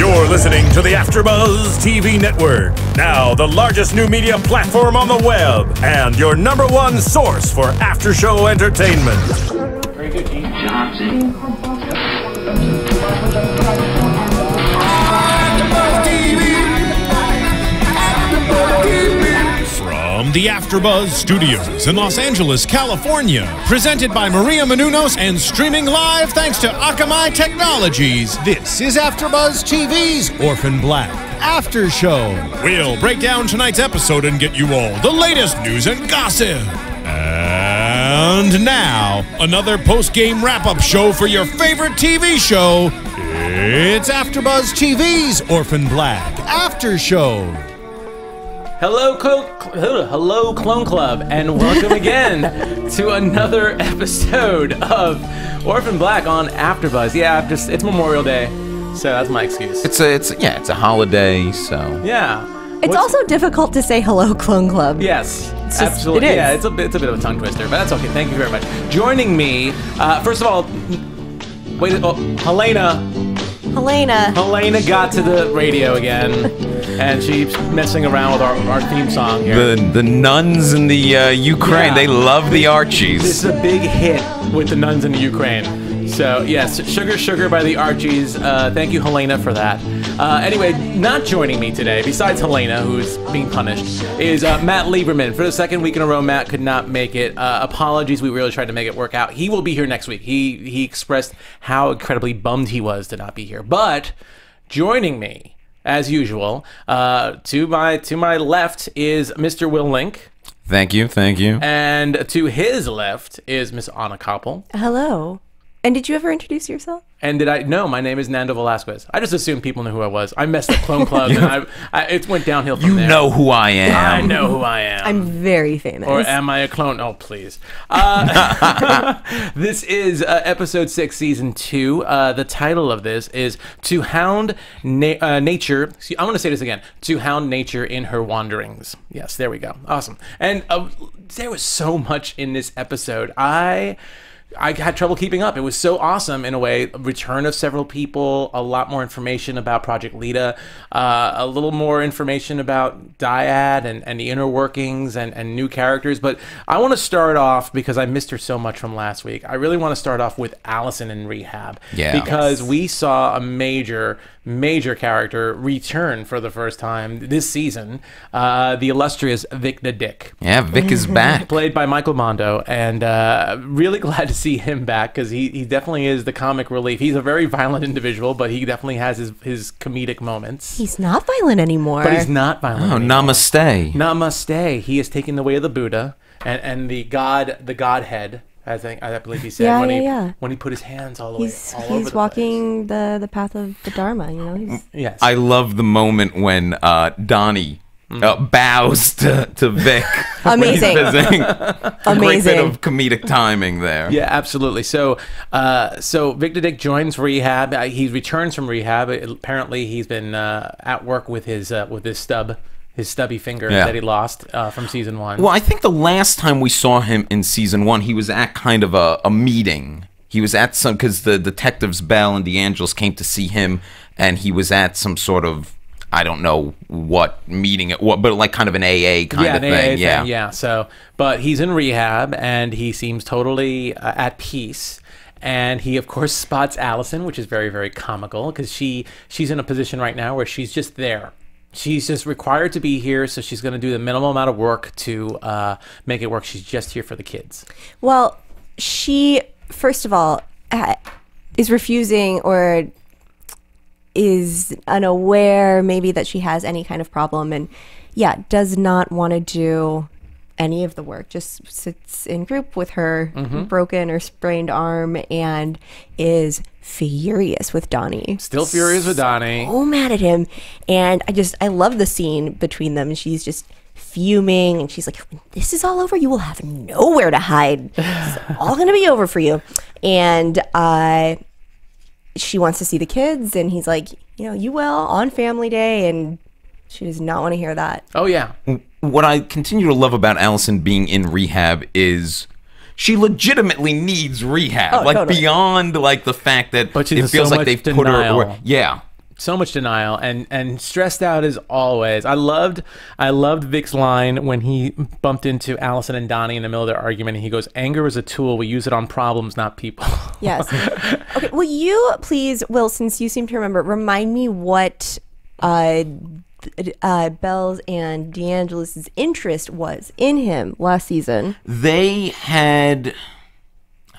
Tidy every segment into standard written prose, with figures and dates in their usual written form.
You're listening to the AFTERBUZZ TV network, now the largest new media platform on the web, and your #1 source for after-show entertainment. Very good, Dean. Johnson. From the AFTERBUZZ Studios in Los Angeles, California, presented by Maria Menounos and streaming live thanks to Akamai Technologies, this is AFTERBUZZ TV's Orphan Black After Show. We'll break down tonight's episode and get you all the latest news and gossip. And now, another post-game wrap-up show for your favorite TV show. It's AFTERBUZZ TV's Orphan Black After Show. Hello, Clone Club, and welcome again to another episode of Orphan Black on AFTERBUZZ. Yeah, it's Memorial Day, so that's my excuse. It's a holiday, so yeah. It's also difficult to say hello, Clone Club. Yes, absolutely. It is. Yeah, it's a bit of a tongue twister, but that's okay. Thank you very much. Joining me, first of all, Helena got to the radio again, and she's messing around with our theme song here. The nuns in the Ukraine, they love the Archies. This is a big hit with the nuns in the Ukraine. So yes, Sugar by the Archies. Thank you, Helena, for that. Anyway, not joining me today, besides Helena, who's being punished, is Matt Lieberman. For the second week in a row, Matt could not make it. Apologies, we really tried to make it work out. He will be here next week. He expressed how incredibly bummed he was to not be here. But joining me, as usual, to my left is Mr. Will Link. Thank you. And to his left is Miss Anna Koppel. Hello. And did you ever introduce yourself? And did I? No, my name is Nando Velasquez. I just assumed people knew who I was. I messed up Clone Club, and it went downhill from there. You know who I am. I know who I am. I'm very famous. Or am I a clone? Oh, please. This is episode 6, season 2. The title of this is "To Hound Nature." See, I'm going to say this again. To hound nature in her wanderings. Yes, there we go. Awesome. And there was so much in this episode. I had trouble keeping up. It was so awesome in a way. Return of several people, a lot more information about Project Lita, a little more information about Dyad and the inner workings and new characters. But I want to start off, because I missed her so much from last week, I really want to start off with Alison in rehab. Yeah. Because we saw a major character return for the first time this season, the illustrious Vic the Dick. Yeah, Vic is back. Played by Michael Mondo, and really glad to see him back, because he definitely is the comic relief. He's a very violent individual, but he definitely has his comedic moments. He's not violent anymore. But he's not violent anymore. Namaste. Namaste. He has taken the way of the Buddha and the Godhead. I believe he said when he put his hands all over He's walking the path of the Dharma, you know. Yes. I love the moment when Donnie bows to Vic. Amazing. Amazing. Great bit of comedic timing there. Yeah, absolutely. So Vic the Dick joins rehab. He returns from rehab. Apparently, he's been at work with his stubby finger that he lost from season 1. Well, I think the last time we saw him in season 1, he was at kind of a meeting. He was at some, because the detectives Bell and DeAngelis came to see him, and he was at some sort of, I don't know what meeting it was, but like kind of an AA kind of thing. Yeah. So, but he's in rehab, and he seems totally at peace. And he, of course, spots Alison, which is very, very comical, because she's in a position right now where she's just there. She's just required to be here, so she's going to do the minimal amount of work to make it work. She's just here for the kids. Well, she, first of all, is refusing or is unaware maybe that she has any kind of problem, and does not want to do any of the work. Just sits in group with her broken or sprained arm and is furious with Donnie. Still furious with Donnie. So mad at him. And I love the scene between them. She's just fuming, and she's like, when this is all over, you will have nowhere to hide. It's all going to be over for you. And she wants to see the kids, and he's like, you will on family day, and she does not want to hear that. Oh, yeah. What I continue to love about Alison being in rehab is she legitimately needs rehab. Oh, like, totally. Beyond, like, the fact that but it feels so like they've denial. put her... Yeah. So much denial and stressed out as always. I loved Vic's line when he bumped into Alison and Donnie in the middle of their argument, and he goes, "Anger is a tool. We use it on problems, not people." Yes. Okay. Will you please, Will, since you seem to remember, remind me what Belle's and D'Angelo's interest was in him last season? They had.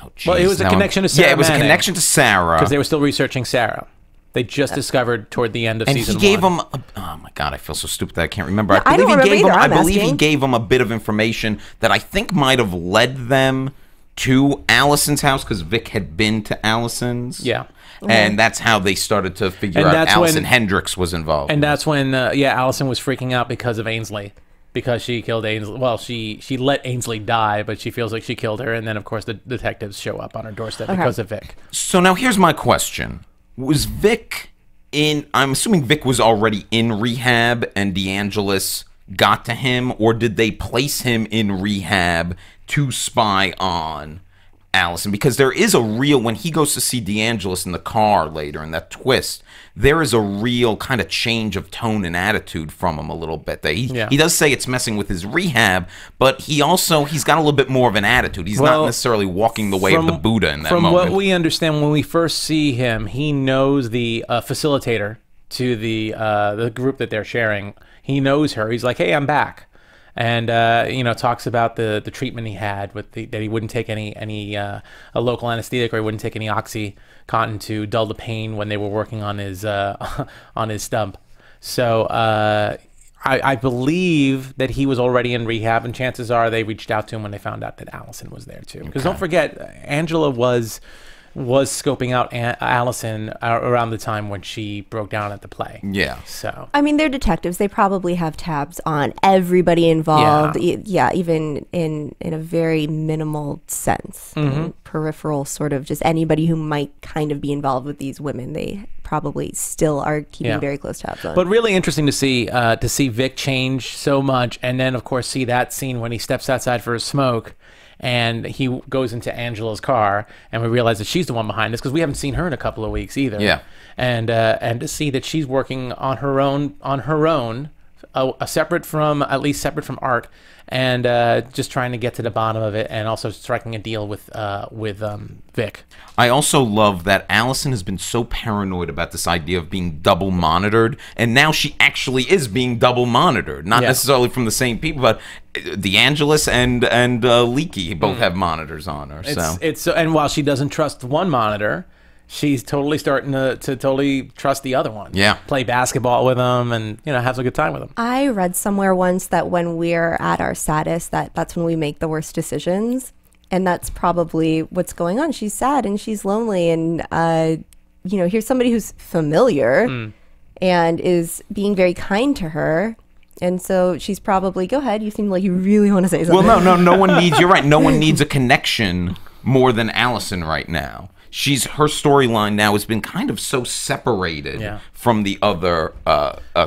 Oh, geez, Well, it was a connection to Sarah. Yeah, it was a Manning, connection to Sarah. because they were still researching Sarah. They just discovered toward the end of And season he gave 1. him. Oh my God, I feel so stupid that I can't remember. Yeah, I don't remember either, I I'm believe he asking. gave him a bit of information that I think might have led them to Allison's house, because Vic had been to Allison's. Yeah. And that's how they started to figure And out that's Alison when- Hendricks was involved. And that's when, Allison was freaking out because of Ainsley. Because she killed Ainsley. Well, she let Ainsley die, but she feels like she killed her. And then, of course, the detectives show up on her doorstep because of Vic. So now here's my question. Was Vic in... I'm assuming Vic was already in rehab and DeAngelis got to him, or did they place him in rehab to spy on Alison? Because there is a real... When he goes to see DeAngelis in the car later, in that twist, there is a real kind of change of tone and attitude from him a little bit. He does say it's messing with his rehab, but he's got a little bit more of an attitude. He's not necessarily walking the way of the Buddha in that moment. From what we understand, when we first see him, he knows the facilitator to the group that they're sharing. He knows her. He's like, "Hey, I'm back." And talks about the treatment he had with that he wouldn't take any a local anesthetic, or he wouldn't take any OxyContin to dull the pain when they were working on his on his stump. So I believe that he was already in rehab, and chances are they reached out to him when they found out that Alison was there too. Because don't forget, Angela was scoping out Alison around the time when she broke down at the play. Yeah. So I mean, they're detectives. They probably have tabs on everybody involved. Yeah, even in a very minimal sense. Peripheral, sort of just anybody who might kind of be involved with these women. They probably still are keeping very close tabs on. But really interesting to see Vic change so much, and then of course see that scene when he steps outside for a smoke. And he goes into Angela's car, and we realize that she's the one behind this, because we haven't seen her in a couple of weeks either. Yeah. And to see that she's working on her own, separate from Art, and just trying to get to the bottom of it, and also striking a deal with Vic. I also love that Alison has been so paranoid about this idea of being double monitored, and now she actually is being double monitored. Not necessarily from the same people, but DeAngelis and Leakey both have monitors on her. And while she doesn't trust one monitor, she's totally starting to totally trust the other one. Yeah. Play basketball with them, and have a good time with them. I read somewhere once that when we're at our saddest, that's when we make the worst decisions. And that's probably what's going on. She's sad and she's lonely, and here's somebody who's familiar and is being very kind to her. And so she's probably, go ahead, you seem like you really want to say something. Well, no one needs, you're right, no one needs a connection more than Alison right now. Her storyline now has been kind of so separated from the other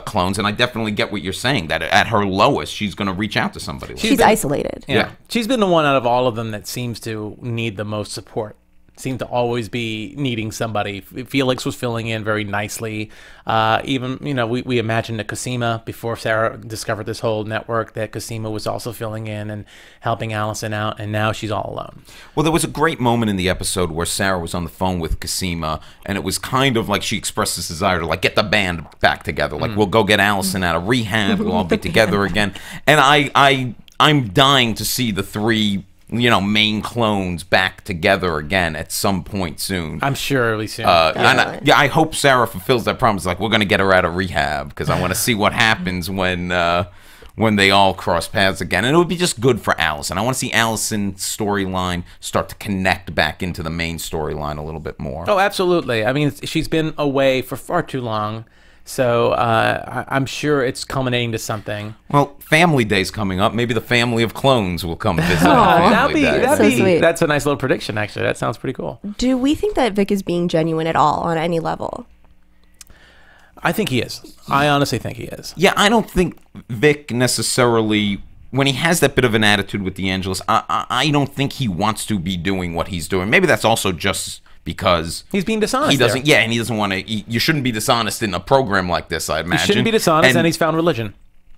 clones, and I definitely get what you're saying, that at her lowest, she's going to reach out to somebody. She's isolated. Yeah. She's been the one out of all of them that seems to need the most support. Seem to always be needing somebody. Felix was filling in very nicely. Even, we imagined that Cosima, before Sarah discovered this whole network, that Cosima was also filling in and helping Alison out, and now she's all alone. Well, there was a great moment in the episode where Sarah was on the phone with Cosima, and it was kind of like she expressed this desire to, get the band back together. We'll go get Alison out of rehab, we'll all be together again. And I'm dying to see the three main clones back together again at some point soon. I'm sure it'll be soon. I hope Sarah fulfills that promise. We're going to get her out of rehab, because I want to see what happens when they all cross paths again. And it would be just good for Alison. I want to see Alison's storyline start to connect back into the main storyline a little bit more. Oh, absolutely. I mean, she's been away for far too long. So I'm sure it's culminating to something. Well, Family Day's coming up. Maybe the family of clones will come visit. That's a nice little prediction, actually. That sounds pretty cool. Do we think that Vic is being genuine at all on any level? I think he is. I honestly think he is. Yeah, I don't think Vic necessarily... When he has that bit of an attitude with DeAngelis, I don't think he wants to be doing what he's doing. Maybe that's also just because He's being dishonest. he doesn't. Yeah, and he doesn't want to. You shouldn't be dishonest in a program like this. I imagine He shouldn't be dishonest, and he's found religion.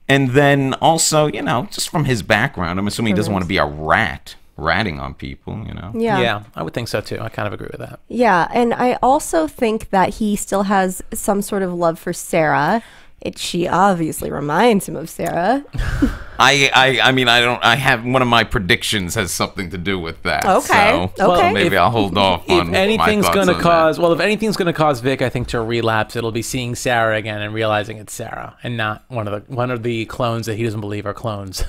And then also, just from his background, I'm assuming he doesn't want to be a ratting on people. Yeah. I would think so too. I kind of agree with that. Yeah, and I also think that he still has some sort of love for Sarah. She obviously reminds him of Sarah. I have one of my predictions has something to do with that. Okay. So Okay. maybe I'll hold off on If anything's my going thoughts to on that. if anything's going to cause Vic, I think, to relapse, it'll be seeing Sarah again and realizing it's Sarah and not one of the clones that he doesn't believe are clones.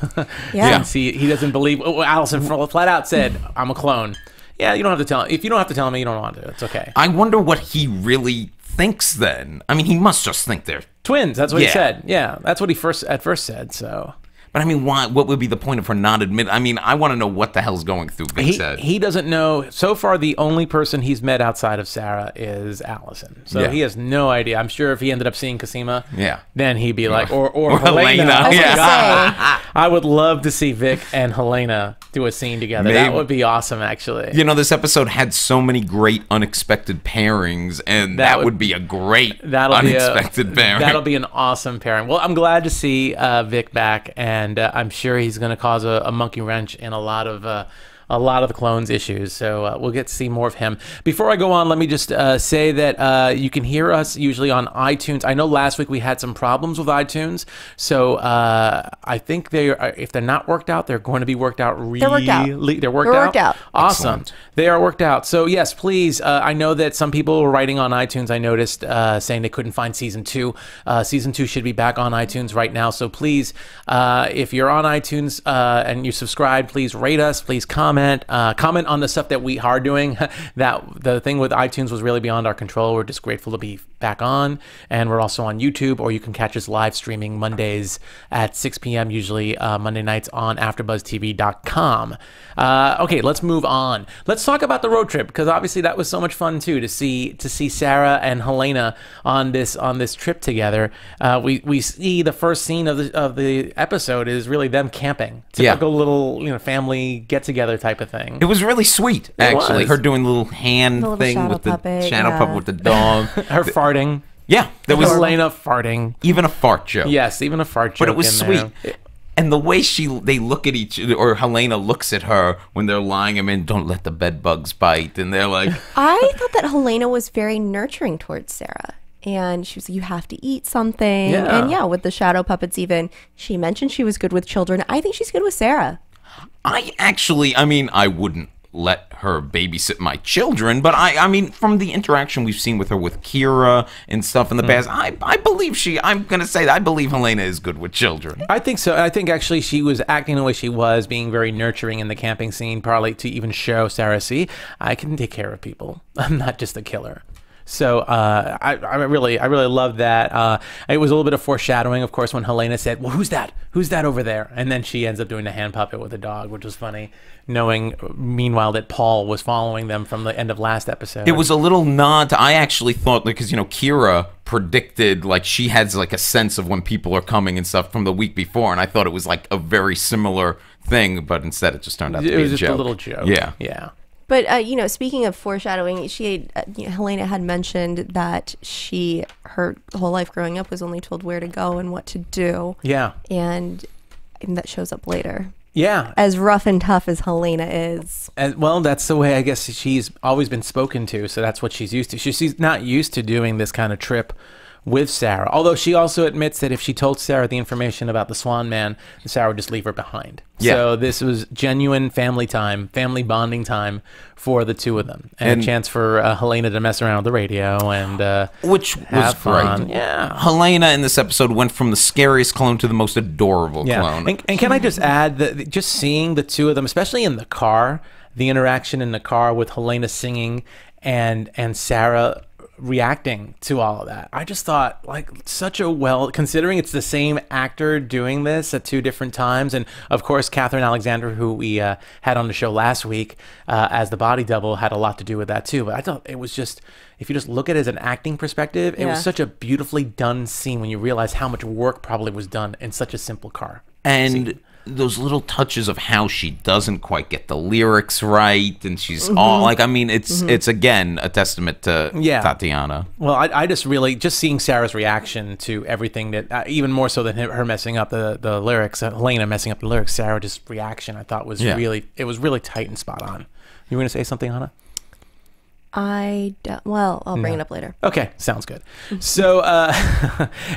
Yeah. He doesn't believe. Alison flat out said, "I'm a clone." Yeah, you don't have to tell him. If you don't have to tell me, you don't want to. It's okay. I wonder what he really thinks then. I mean, he must just think they're Twins. That's what he Yeah. said. Yeah, that's what he at first said. So. But I mean, why? What would be the point of her not admit? I mean, I want to know what the hell's going through Vic's head. He doesn't know. So far, the only person he's met outside of Sarah is Allison. So Yeah. he has no idea. I'm sure if he ended up seeing Cosima, Yeah. then he'd be like, or Helena. Helena. Oh my Yeah. God. I would love to see Vic and Helena do a scene together. That Maybe. would be awesome, actually. This episode had so many great unexpected pairings, and that would be a great unexpected pairing. That'll be an awesome pairing. Well, I'm glad to see Vic back, and I'm sure he's going to cause a monkey wrench in a lot of the clones issues. So we'll get to see more of him. Before I go on, let me just say that you can hear us usually on iTunes. I know last week we had some problems with iTunes, so I think if they're not worked out, they're going to be worked out. They're worked out. They're worked out. Awesome. Excellent. They are worked out. So yes, please. I know that some people were writing on iTunes. I noticed saying they couldn't find season 2. Season 2 should be back on iTunes right now. So please, if you're on iTunes and you subscribe, please rate us. Please comment on the stuff that we are doing. That the thing with iTunes was really beyond our control. We're just grateful to be back on, and we're also on YouTube, or you can catch us live streaming Mondays at 6 p.m. usually Monday nights on AfterBuzzTV.com. Okay, let's move on. Let's talk about the road trip, because obviously that was so much fun too to see Sarah and Helena on this trip together. We see the first scene of the episode is really them camping. Typical little family get together type of thing. It was really sweet, actually. was. Her doing the little hand The little thing shadow with the puppet, shadow yeah. puppet with the dog. Her farting. Yeah, there was Helena farting. even a fart joke. Yes, even a fart joke. But it was in sweet. there. And the way they look at or Helena looks at her when they're lying him in, don't let the bed bugs bite. And they're like, I thought that Helena was very nurturing towards Sarah. And she was like, you have to eat something. Yeah. And yeah, with the shadow puppets even, she mentioned she was good with children. I think she's good with Sarah. I wouldn't let her babysit my children, but I mean, from the interaction we've seen with her with Kira and stuff in the past, I believe I believe Helena is good with children. I think so. I think actually she was acting the way she was, being very nurturing in the camping scene, probably to even show Sarah, see, I can take care of people. I'm not just a killer. So I really love that. It was a little bit of foreshadowing, of course, when Helena said, well, who's that? Who's that over there? And then she ends up doing the hand puppet with the dog, which was funny, knowing, meanwhile, that Paul was following them from the end of last episode. It was a little nod to, I actually thought, because, Kira predicted, like, she has, like, a sense of when people are coming and stuff from the week before, and I thought it was, like, a very similar thing, but instead it just turned out to be a joke. It was just a little joke. Yeah. Yeah. But, speaking of foreshadowing, Helena had mentioned that her whole life growing up was only told where to go and what to do. Yeah. And that shows up later. Yeah. As rough and tough as Helena is. Well, that's the way I guess she's always been spoken to, so that's what she's used to. She's not used to doing this kind of trip with Sarah, although she also admits that if she told Sarah the information about the Swan Man, Sarah would just leave her behind. Yeah. So this was genuine family time, family bonding time for the two of them, and a chance for Helena to mess around with the radio and which was have fun. great. Yeah. Helena in this episode went from the scariest clone to the most adorable clone. And can I just add that just seeing the two of them, especially in the car, the interaction in the car with Helena singing and Sarah reacting to all of that, I just thought, like, considering it's the same actor doing this at two different times, and of course Catherine Alexander, who we had on the show last week as the body double, had a lot to do with that too. But I thought it was just, if you just look at it as an acting perspective, it was such a beautifully done scene when you realize how much work probably was done in such a simple car And scene. those little touches of how she doesn't quite get the lyrics right, and she's all like, I mean, it's again a testament to Tatiana. Well, I just really just seeing Sarah's reaction to everything that even more so than her messing up the lyrics, Helena messing up the lyrics. Sarah just reaction I thought was really tight and spot on. You were gonna say something, Hannah? Well, I'll bring it up later. Okay, sounds good. So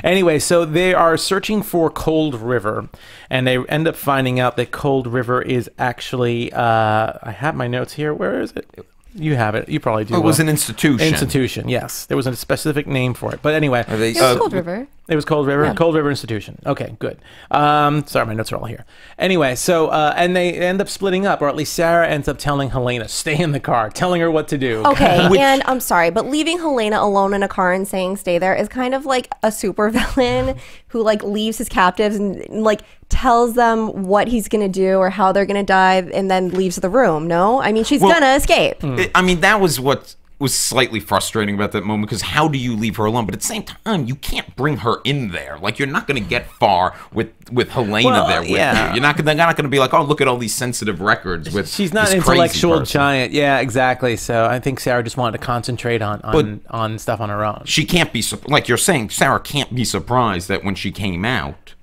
anyway, so they are searching for Cold River, and they end up finding out that Cold River is actually, I have my notes here. Where is it? You have it. You probably do. It was an institution. Institution, yes. There was a specific name for it. But anyway. It was Cold River. It was Cold River? Yeah. Cold River Institution. Okay, good. Sorry, my notes are all here. Anyway, so, and they end up splitting up, or at least Sarah ends up telling Helena, stay in the car, telling her what to do. Okay, and I'm sorry, but leaving Helena alone in a car and saying stay there is kind of like a supervillain who like leaves his captives and like tells them what he's gonna do or how they're gonna die and then leaves the room. No? I mean, she's gonna escape. I mean, that was what was slightly frustrating about that moment, because how do you leave her alone? But at the same time, you can't bring her in there. Like, you're not going to get far with Helena there with you. They're not going to be like, oh, look at all these sensitive records with she's not an this crazy intellectual person. giant. Yeah, exactly. So I think Sarah just wanted to concentrate on stuff on her own. She can't be, like you're saying, Sarah can't be surprised that when she came out,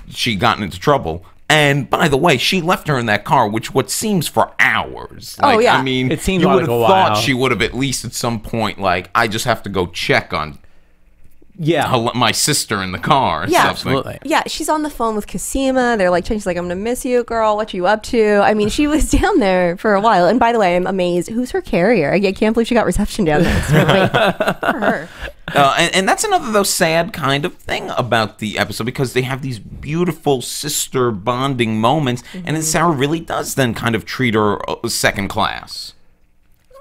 she got into trouble. And by the way, she left her in that car, which what seems for hours. Like, Oh, yeah. I mean, It seemed you like would a have while. thought she would have at least at some point, like, I just have to go check on my sister in the car or Yeah, something. absolutely. Yeah, she's on the phone with Cosima. They're like, she's like, I'm gonna miss you, girl. What you up to? I mean, she was down there for a while. And by the way, I'm amazed. Who's her carrier? I can't believe she got reception down there. It's really for her. And that's another, though, sad kind of thing about the episode, because they have these beautiful sister bonding moments, and then Sarah really does then kind of treat her second class.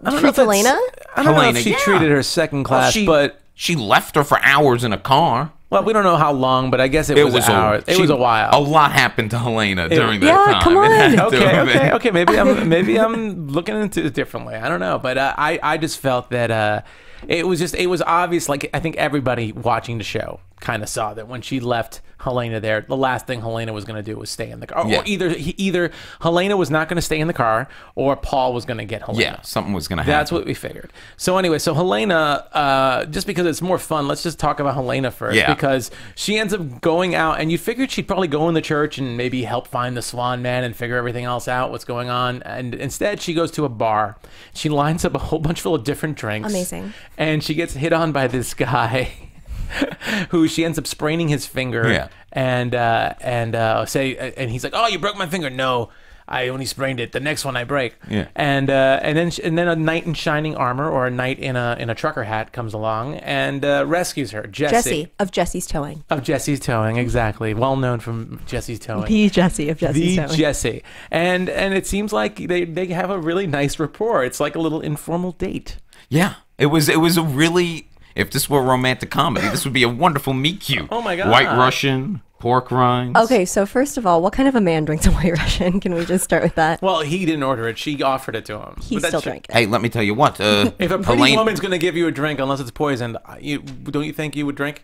I don't know if Helena? I don't know Helena, if she yeah. treated her second class, but she left her for hours in a car. well, we don't know how long, but I guess it was hours. It was a while. A lot happened to Helena during that Yeah, time. come on. It had to have been. Okay. Maybe I'm looking into it differently. I don't know, but I just felt that it was obvious. Like, I think everybody watching the show kind of saw that when she left Helena there, the last thing Helena was going to do was stay in the car. Yeah. Or either Helena was not going to stay in the car, or Paul was going to get Helena. Yeah, something was going to happen. That's what we figured. So anyway, so Helena, just because it's more fun, let's just talk about Helena first. Yeah. Because she ends up going out, and you figured she'd probably go in the church and maybe help find the Swan Man and figure everything else out, what's going on. And instead, she goes to a bar. She lines up a whole bunch full of different drinks. Amazing. And she gets hit on by this guy who she ends up spraining his finger. Yeah. And he's like, oh, you broke my finger. No, I only sprained it. The next one I break. Yeah. And then a knight in shining armor, or a knight in a trucker hat, comes along and rescues her. Jesse of Jesse's Towing. Of Jesse's Towing, exactly. Well known from Jesse's Towing. The Jesse of Jesse's The Towing. Jesse. And it seems like they have a really nice rapport. It's like a little informal date. Yeah, it was a really. If this were a romantic comedy, this would be a wonderful meet cute. Oh my God. White Russian, pork rinds. Okay, so first of all, what kind of a man drinks a White Russian? Can we just start with that? Well, he didn't order it. She offered it to him. He But that's still true. drank it. Hey, let me tell you what. If a pretty Helena- woman's going to give you a drink, unless it's poisoned, don't you think you would drink?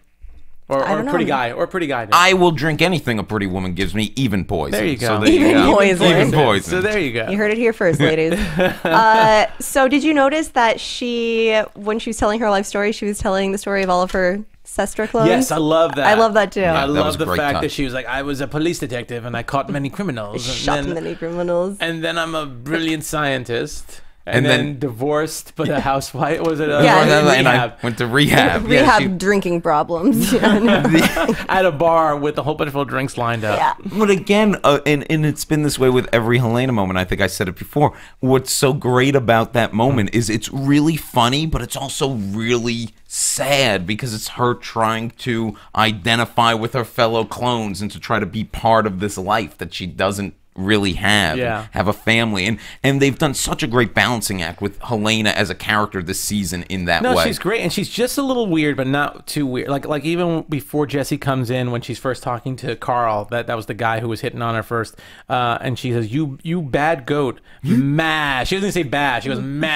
Or I a don't pretty know. guy. Or a pretty guy. did. I will drink anything a pretty woman gives me, even poison. There you go. So there you Even go. poison. Even poison. So there you go. You heard it here first, ladies. So did you notice that when she was telling her life story, she was telling the story of all of her Sestra clones? Yes, I love that. I love that too. I that was love a the great fact touch. that she was like, I was a police detective and I caught many criminals. Shot and then, many criminals. and then I'm a brilliant scientist. And And then then- divorced, but a housewife. Was it? Yeah. And I Rehab. went to rehab. Rehab Yeah, drinking problems. Yeah, no. At a bar with a whole bunch of drinks lined up. Yeah. But again, and it's been this way with every Helena moment. I think I said it before. What's so great about that moment is it's really funny, but it's also really sad, because it's her trying to identify with her fellow clones and to try to be part of this life that she doesn't really have. Yeah. Have a family. And they've done such a great balancing act with Helena as a character this season in that way. No, she's great, and she's just a little weird, but not too weird. Like even before Jesse comes in, when she's first talking to Carl, that was the guy who was hitting on her first, and she says, "You bad goat, mah." She doesn't say bad; she goes mah,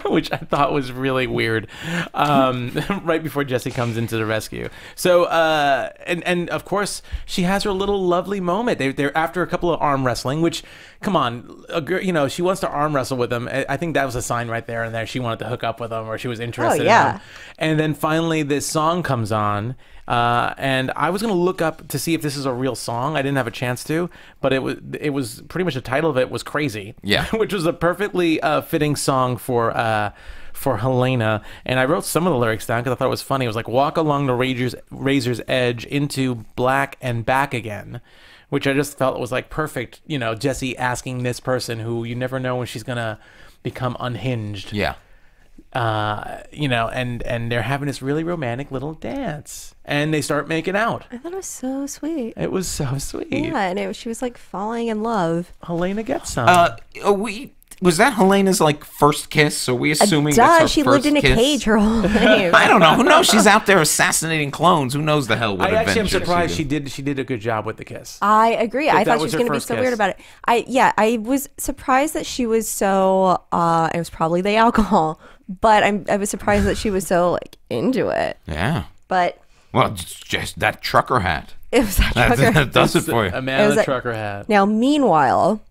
which I thought was really weird. Right before Jesse comes into the rescue. So, and of course, she has her little lovely moment. They're after a couple of arm wrestling, which, come on, a girl, you know, she wants to arm wrestle with him. I think that was a sign right there and there. She wanted to hook up with him, or she was interested in him. And then finally this song comes on, and I was going to look up to see if this is a real song. I didn't have a chance to, but it was pretty much the title of it was Crazy. Yeah. Which was a perfectly fitting song for Helena. And I wrote some of the lyrics down because I thought it was funny. It was like, walk along the razor's edge into black and back again, which I just felt was like perfect, you know, Jesse asking this person who you never know when she's going to become unhinged. Yeah. You know, and they're having this really romantic little dance, and they start making out. I thought it was so sweet. It was so sweet. Yeah, and she was like falling in love. Helena gets some. Was that Helena's like first kiss? Are we assuming that's her she first lived in a kiss? cage her whole life. I don't know. Who knows? She's out there assassinating clones. Who knows the hell what I actually am adventures surprised she she did a good job with the kiss. I agree. I thought she was going to be first so kiss. weird about it. I was surprised that she was so. It was probably the alcohol, but I was surprised that she was so like into it. Yeah. But Well, it's just that trucker hat. it was that trucker. That does it for you. A man in a trucker hat. Now, meanwhile,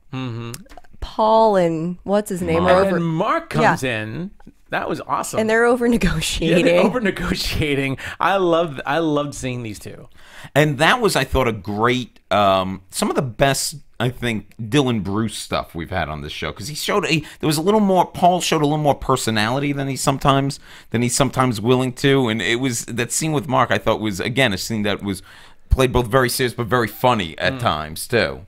Paul and what's his name are And over, then Mark comes in. That was awesome. and they're over Yeah, negotiating. they're over negotiating. I loved seeing these two. And that was, I thought, a great, some of the best, I think, Dylan Bruce stuff we've had on this show. Because there was a little more, Paul showed a little more personality than he's sometimes willing to. And it was, that scene with Mark, I thought was, again, a scene that was played both very serious but very funny at times, too.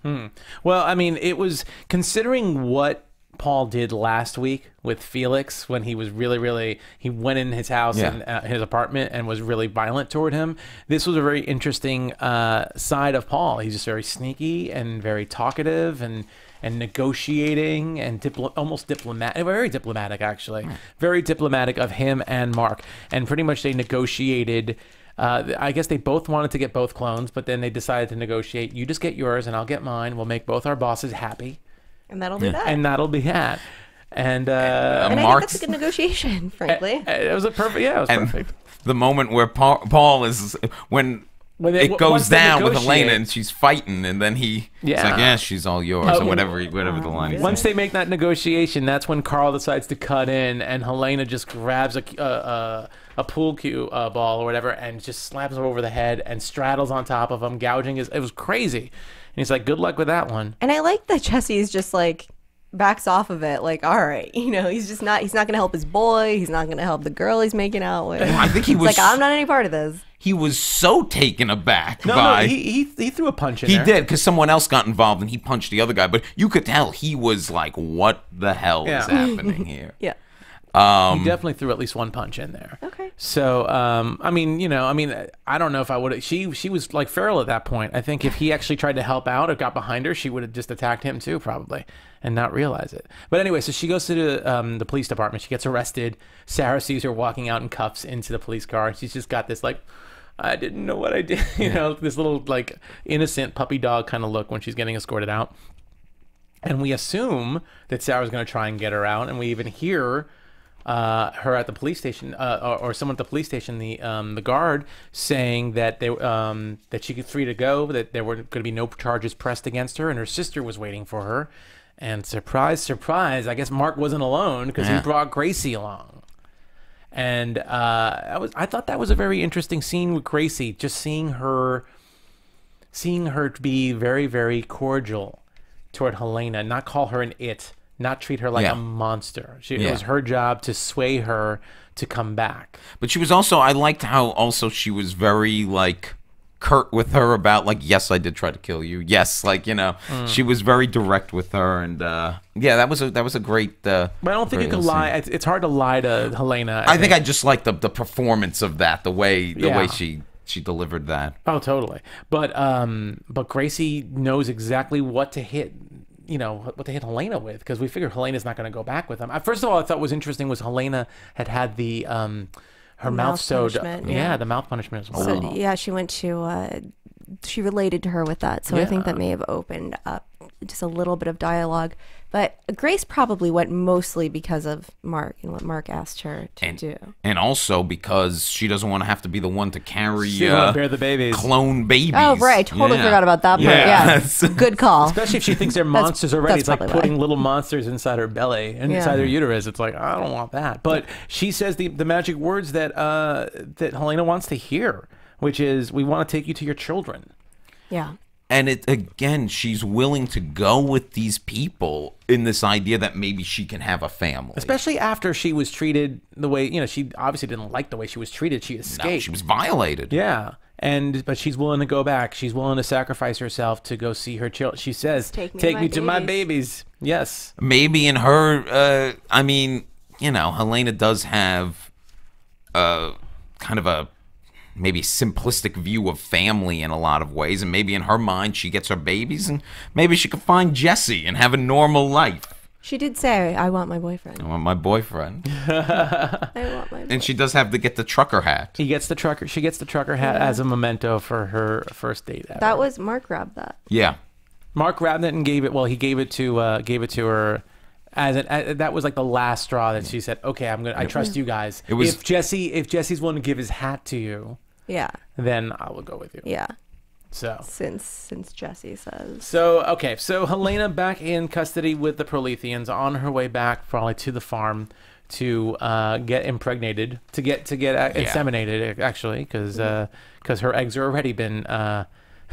Well, I mean, it was, considering what Paul did last week with Felix when he was he went in his house and his apartment and was really violent toward him. This was a very interesting side of Paul. He's just very sneaky and very talkative and negotiating and almost diplomatic, very diplomatic actually, very diplomatic of him and Mark. And pretty much they negotiated. I guess they both wanted to get both clones, but then they decided to negotiate. You just get yours and I'll get mine. We'll make both our bosses happy. And that'll be that. And that'll be that. And I think that's a good negotiation, frankly. It was a perfect. Yeah, it was perfect. The moment where Paul is when it goes down with Helena and she's fighting, and then it's like, yeah, she's all yours, or whatever the line is. Once they make that negotiation, that's when Carl decides to cut in, and Helena just grabs a pool cue ball or whatever, and just slaps him over the head and straddles on top of him, gouging his. It was crazy. And he's like, good luck with that one. And I like that Jesse's just like backs off of it, like, all right, you know, he's not going to help his boy, he's not going to help the girl he's making out with. I think he was like, I'm not any part of this. He was so taken aback No, he threw a punch in there. He did, because someone else got involved and he punched the other guy, but you could tell he was like, what the hell is happening here? Yeah. He definitely threw at least one punch in there. Okay. So, I mean, I don't know if I would have. She was like feral at that point. I think if he actually tried to help out or got behind her, she would have just attacked him too, probably, and not realize it. But anyway, so she goes to the police department. She gets arrested. Sarah sees her walking out in cuffs into the police car. She's just got this like, I didn't know what I did. You know, this little like innocent puppy dog kind of look when she's getting escorted out. And we assume that Sarah's going to try and get her out, and we even hear her at the police station, or someone at the police station, the guard, saying that that she could free to go, that there were going to be no charges pressed against her, and her sister was waiting for her. And surprise, surprise, I guess Mark wasn't alone because he brought Gracie along. And I thought that was a very interesting scene with Gracie, just seeing her to be very, very cordial toward Helena, not call her an it. Not treat her like a monster. It was her job to sway her to come back. But she was also, I liked how also she was very like curt with her about like, yes, I did try to kill you. Yes, like, you know, she was very direct with her, and that was a great. But I don't think you can lie. It's hard to lie to Helena. I think I just liked the performance of that, the way she she delivered that. Oh, totally. But Gracie knows exactly what to hit. You know, what to hit Helena with, because we figured Helena's not going to go back with him. First of all, I thought was interesting was Helena had the her mouth sewed. Yeah, the mouth punishment as well. So, yeah, she went to she related to her with that. So I think that may have opened up just a little bit of dialogue. But Grace probably went mostly because of Mark and what Mark asked her to do. And also because she doesn't want to have to be the one to carry She doesn't want to bear the babies. Clone babies. Oh, right. I totally forgot about that part. Yeah. Good call. Especially if she thinks they're monsters already. It's like probably putting little monsters inside her belly and inside her uterus. It's like, I don't want that. But she says the magic words that that Helena wants to hear, which is, we want to take you to your children. Yeah. And again, she's willing to go with these people in this idea that maybe she can have a family. Especially after she was treated the way, you know, she obviously didn't like the way she was treated. She escaped. No, she was violated. Yeah. But she's willing to go back. She's willing to sacrifice herself to go see her children. She says, take me to my babies. Yes. Maybe in her, I mean, you know, Helena does have kind of a maybe simplistic view of family in a lot of ways, and maybe in her mind she gets her babies, and maybe she could find Jesse and have a normal life. She did say, I want my boyfriend. I want my boyfriend. I want my boyfriend. And she does have to get the trucker hat. She gets the trucker hat as a memento for her first date ever. That was Mark grabbed that. Yeah. Mark grabbed it and gave it. Well, he gave it to her. That was like the last straw that she said, okay, I trust you guys. It was, if Jesse's willing to give his hat to you, then I will go with you. Yeah. So since Jesse says. So Helena back in custody with the Proletheans, on her way back probably to the farm to get impregnated, to get inseminated actually, because her eggs are already been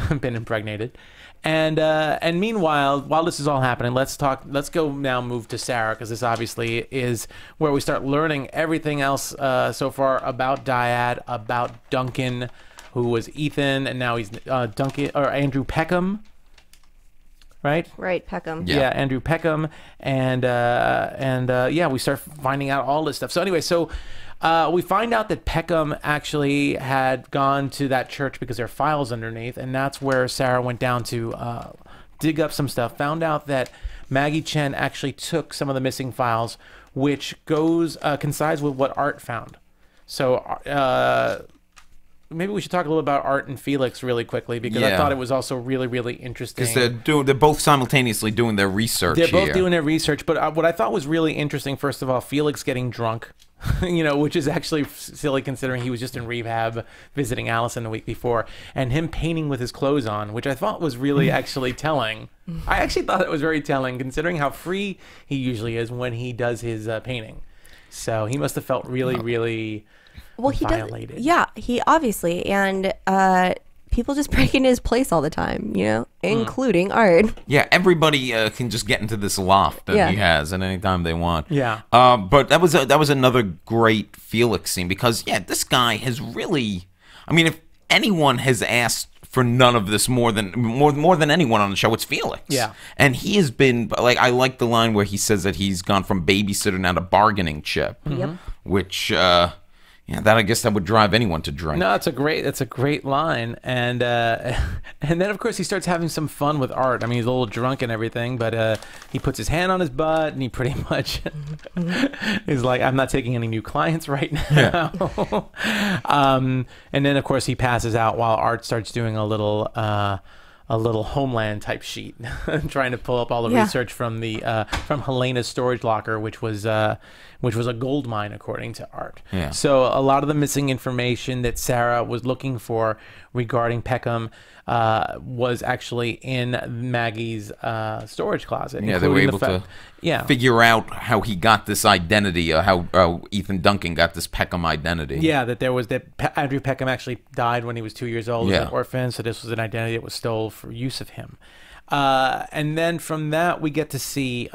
impregnated. And meanwhile, while this is all happening, let's move to Sarah, because this obviously is where we start learning everything else so far about Dyad, about Duncan, who was Ethan, and now he's Duncan or Andrew Peckham, right? Right, Peckham. Yeah, Andrew Peckham, and we start finding out all this stuff. So anyway, we find out that Peckham actually had gone to that church because there are files underneath, and that's where Sarah went down to dig up some stuff. Found out that Maggie Chen actually took some of the missing files, which coincides with what Art found. So maybe we should talk a little about Art and Felix really quickly, because I thought it was also really, really interesting. Because they're both simultaneously doing their research. They're both doing their research, but what I thought was really interesting, first of all, Felix getting drunk, which is actually silly considering he was just in rehab visiting Alison the week before, and him painting with his clothes on, which I thought was really actually telling. I actually thought it was very telling, considering how free he usually is when he does his painting. So he must have felt really, really violated. He obviously, and people just break into his place all the time, including Art. Yeah, everybody can just get into this loft that he has at any time they want. Yeah. But that was another great Felix scene, because this guy has really, I mean, if anyone has asked for none of this more than anyone on the show, it's Felix. Yeah. And he has been, like, I like the line where he says that he's gone from babysitter now to bargaining chip. Yep. Which that I guess that would drive anyone to drink. No, that's a great line, and then of course he starts having some fun with Art. I mean, he's a little drunk and everything, but he puts his hand on his butt, and he pretty much is like, "I'm not taking any new clients right now." Yeah. And then of course he passes out while Art starts doing a little Homeland type sheet, trying to pull up all the research from Helena's storage locker, which was a gold mine according to Art. Yeah. So a lot of the missing information that Sarah was looking for regarding Peckham was actually in Maggie's storage closet. Yeah, they were able to figure out how he got this identity, how Ethan Duncan got this Peckham identity. Yeah, that Andrew Peckham actually died when he was 2 years old as an orphan, so this was an identity that was stole for use of him. And then from that we get to see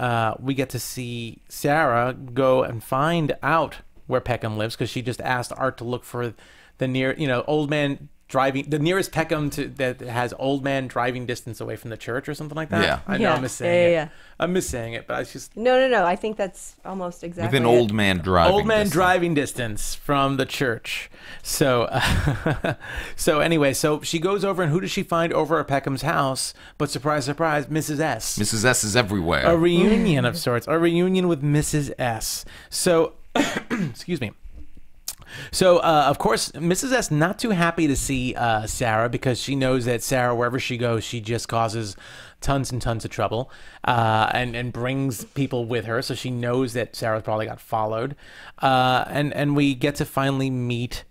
Sarah go and find out where Peckham lives, because she just asked Art to look for the near, old man driving, the nearest Peckham that has old man driving distance away from the church or something like that. Yeah. I know I'm missaying it. Yeah. I'm missaying it, but it's just No. I think that's almost exactly Within it. old man driving. old man distance. driving distance from the church. So, so anyway, so she goes over, and who does she find over at Peckham's house? But surprise, surprise, Mrs. S. Mrs. S is everywhere. A reunion of sorts, a reunion with Mrs. S. So, excuse me. So, of course, Mrs. S not too happy to see Sarah, because she knows that Sarah, wherever she goes, she just causes tons and tons of trouble and brings people with her. So she knows that Sarah probably got followed. And we get to finally meet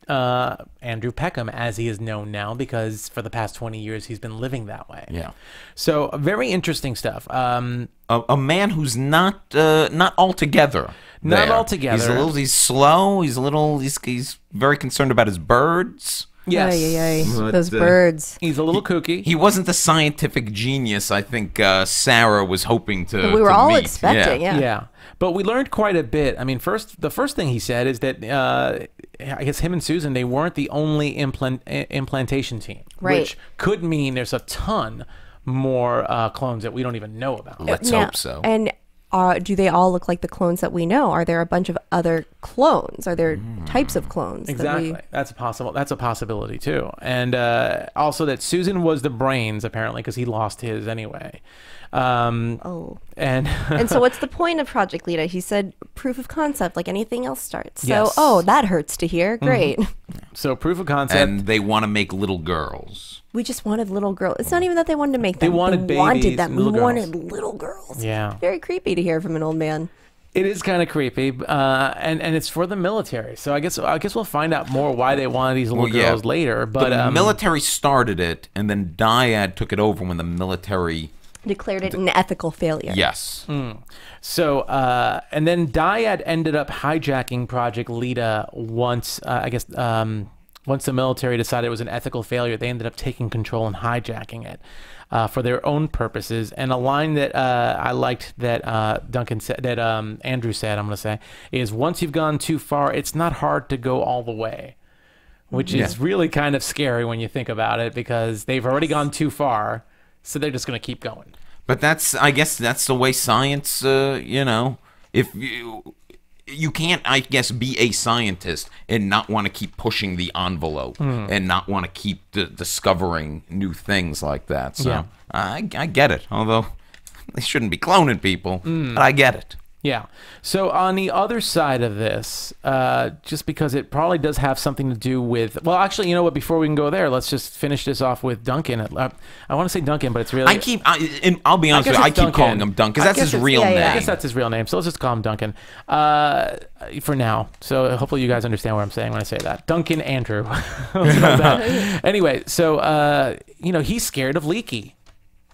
Andrew Peckham, as he is known now, because for the past 20 years he's been living that way. Yeah. So very interesting stuff. A man who's not altogether. Not there. altogether. He's slow. He's very concerned about his birds. Yes. Ay. But, Those birds. He's a little kooky. He wasn't the scientific genius I think Sarah was hoping to. We were to all meet. expecting, yeah. Yeah, but we learned quite a bit. I mean, the first thing he said is that I guess him and Susan, they weren't the only implantation team, Right. which could mean there's a ton more clones that we don't even know about. Let's Now, hope so. And do they all look like the clones that we know? Are there a bunch of other clones? Are there types of clones? Exactly. That's a possibility too. And also that Susan was the brains, apparently, because he lost his anyway. And And so what's the point of Project Lita? He said proof of concept, like anything else starts. So, Yes. that hurts to hear. Great. so proof of concept. And they want to make little girls. We just wanted little girls. It's not even that they wanted to make them. They wanted babies them. and We little wanted girls. little girls. Yeah. Very creepy to hear from an old man. It is kind of creepy, and it's for the military. So I guess we'll find out more why they wanted these little girls later. But the military started it, and then Dyad took it over when the military Declared it an ethical failure. Yes. So, and then Dyad ended up hijacking Project Lita once, once the military decided it was an ethical failure, they ended up taking control and hijacking it for their own purposes. And a line that I liked that Duncan said, that Andrew said, I'm going to say, is once you've gone too far, it's not hard to go all the way. Which is really kind of scary when you think about it, because they've already gone too far, so they're just going to keep going. But I guess that's the way science, if you can't, I guess, be a scientist and not want to keep pushing the envelope and not want to keep discovering new things like that. So Yeah. I get it, although they shouldn't be cloning people, but I get it. Yeah. So on the other side of this, just because it probably does have something to do with, well, actually, you know what? Before we can go there, let's just finish this off with Duncan. I want to say Duncan, but it's really. I'll be honest with you, I keep Duncan. calling him Duncan because that's his real name. I guess that's his real name. So let's just call him Duncan for now. So hopefully you guys understand what I'm saying when I say that. Duncan Andrew. Anyway, so he's scared of Leaky.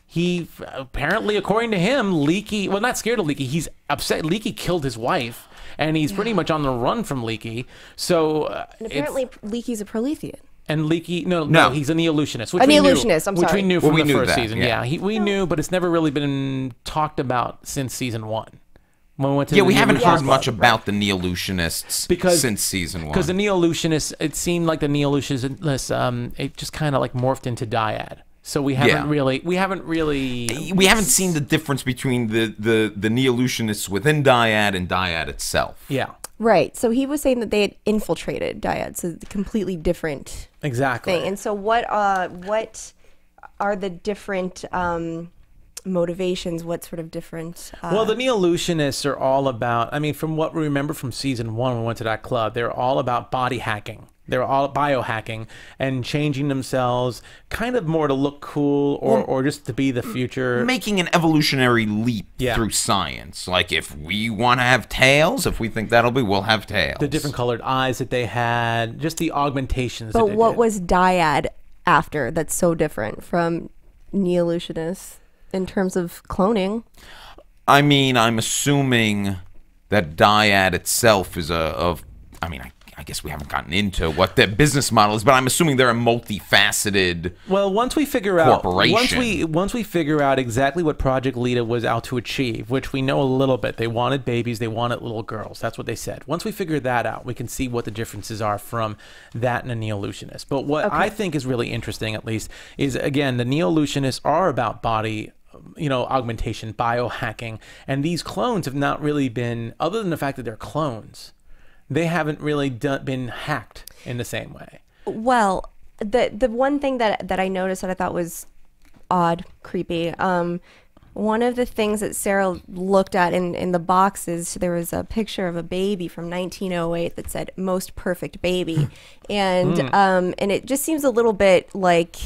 He apparently, according to him, Leaky, well, not scared of Leaky, he's upset. Leaky killed his wife, and he's pretty much on the run from Leaky. So And apparently, Leaky's a Prolethean. and Leaky, no, he's a Neolutionist. Which A we knew- Neolutionist, I'm Which sorry. we knew from we the knew first that, season. yeah. We knew, but it's never really been talked about since season 1. When we went to Yeah, the we haven't heard Neolutionists. much about the Neolutionists since season 1. Because the Neolutionists, it seemed like the Neolutionists, it just kind of like morphed into Dyad. So we haven't really we haven't seen the difference between the Neolutionists within Dyad and Dyad itself. Yeah. Right. So he was saying that they had infiltrated Dyad, so completely different Exactly. thing. And so what are the different motivations? What sort of different? Well, the Neolutionists are all about, I mean, from what we remember from season 1 when we went to that club, they're all about body hacking. They're all biohacking and changing themselves kind of more to look cool or just to be the future. Making an evolutionary leap through science. Like, if we want to have tails, if we think we'll have tails. The different colored eyes that they had, just the augmentations. But that they what did. was Dyad after that's so different from Neolutionists in terms of cloning? I mean, I'm assuming that Dyad itself is I guess we haven't gotten into what their business model is, but I'm assuming they're a multifaceted. Well, once we figure out corporation. once we figure out exactly what Project Lita was out to achieve, which we know a little bit, they wanted babies, they wanted little girls. That's what they said. Once we figure that out, we can see what the differences are from that and a Neolutionist. But what I think is really interesting, at least, is again the Neolutionists are about body, augmentation, biohacking, and these clones have not really been, other than the fact that they're clones, they haven't really been hacked in the same way. Well, the one thing that I noticed that I thought was odd, creepy, one of the things that Sarah looked at in the boxes, there was a picture of a baby from 1908 that said "most perfect baby," and it just seems a little bit like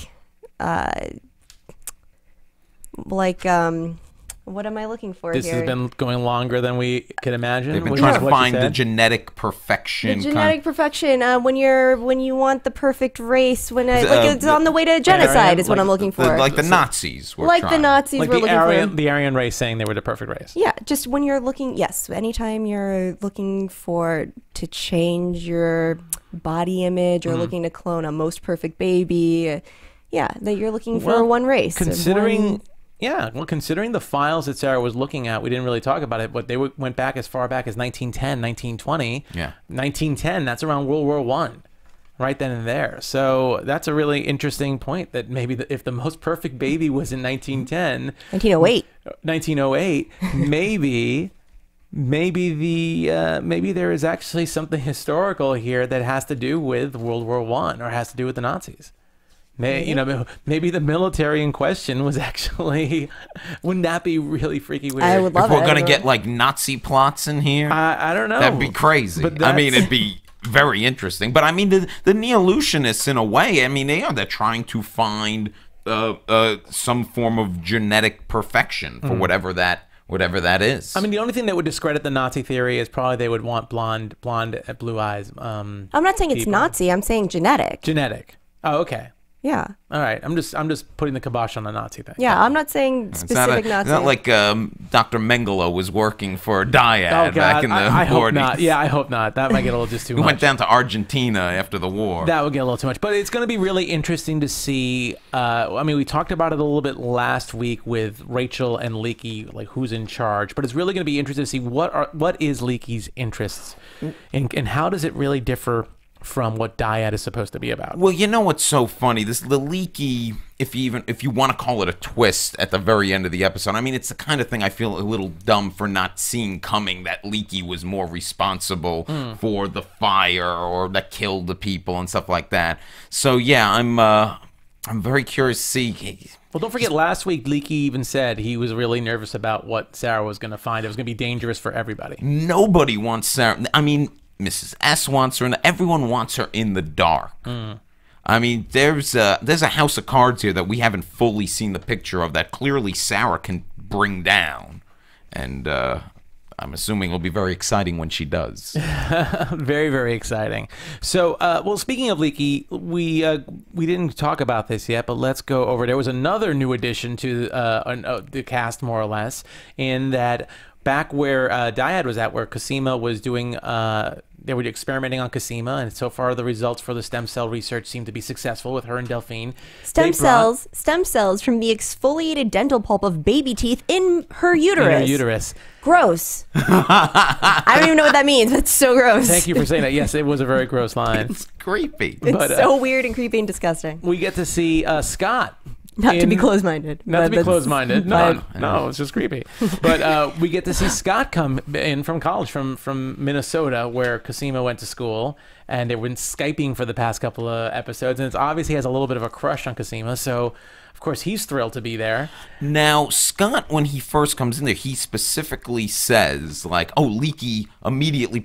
what am I looking for this here? has been going longer than we could imagine. They've been trying to find the genetic perfection. The genetic perfection. When you want the perfect race, it's on the way to genocide is what I'm looking for. Like the Nazis were like trying. the Nazis Like were looking for. the Aryan race saying they were the perfect race. Yeah, just when you're looking, yes, anytime you're looking to change your body image or looking to clone a most perfect baby, that you're looking for one race. Considering the files that Sarah was looking at, we didn't really talk about it, but they went back as far back as 1910, 1920. Yeah. 1910, that's around World War I, right then and there. So that's a really interesting point, that maybe if the most perfect baby was in 1910... 1908, maybe there is actually something historical here that has to do with World War I or has to do with the Nazis. Maybe the military in question was actually, wouldn't that be really freaky weird? I would love if we're going to get like Nazi plots in here, I don't know. That'd be crazy. I mean, it'd be very interesting. But I mean, the Neolutionists, in a way, I mean, they're trying to find some form of genetic perfection for whatever that is. I mean, the only thing that would discredit the Nazi theory is probably they would want blonde, blue eyes. I'm not saying it's Nazi. I'm saying genetic. Genetic. Oh, okay. Yeah. All right. I'm just putting the kibosh on the Nazi thing. Yeah, I'm not saying specific Nazi. It's not like Dr. Mengele was working for Dyad back in the 40s. I hope not. Yeah, I hope not. That might get a little just too much. We went down to Argentina after the war. That would get a little too much. But it's going to be really interesting to see. I mean, we talked about it a little bit last week with Rachel and Leaky, like who's in charge. But it's really going to be interesting to see what is Leaky's interests and how does it really differ from what Dyad is supposed to be about. Well, you know what's so funny? The Leaky, if you want to call it a twist at the very end of the episode, I mean, it's the kind of thing I feel a little dumb for not seeing coming, that Leaky was more responsible for the fire or that killed the people and stuff like that. So yeah, I'm very curious to see. Well, don't forget, last week Leaky even said he was really nervous about what Sarah was going to find. It was going to be dangerous for everybody. Nobody wants Sarah. I mean, Mrs. S wants her, and everyone wants her in the dark. I mean, there's a house of cards here that we haven't fully seen the picture of that clearly Sarah can bring down, and I'm assuming it'll be very exciting when she does. Very, very exciting. So, well, speaking of Leaky, we didn't talk about this yet, but let's go over. There was another new addition to the cast, more or less, in that back where Dyad was at, where Cosima was doing, they were experimenting on Cosima, and so far the results for the stem cell research seem to be successful with her and Delphine. Stem cells from the exfoliated dental pulp of baby teeth in her uterus. In her uterus. Gross. I don't even know what that means. That's so gross. Thank you for saying that. Yes, it was a very gross line. It's creepy. It's so weird and creepy and disgusting. We get to see Scott. Not to be close-minded. Not to be close-minded. No, it's just creepy. But we get to see Scott come in from college, from Minnesota, where Cosima went to school, and they've been Skyping for the past couple of episodes, and it's obviously has a little bit of a crush on Cosima, so of course he's thrilled to be there. Now, Scott, when he first comes in there, he specifically says, like, oh, Leaky immediately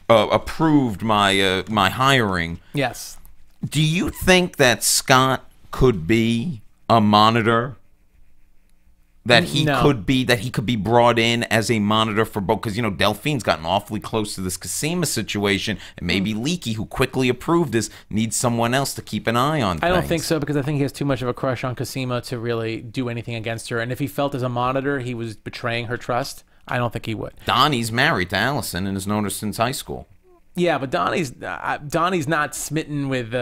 approved my hiring. Yes. Do you think that Scott could be a monitor, that he could be brought in as a monitor for both? Because, you know, Delphine's gotten awfully close to this Cosima situation, and maybe Leaky, who quickly approved this, needs someone else to keep an eye on things. I don't think so, because I think he has too much of a crush on Cosima to really do anything against her, and if he felt as a monitor he was betraying her trust, I don't think he would. Donnie's married to Alison and has known her since high school. Yeah, but Donnie's not smitten with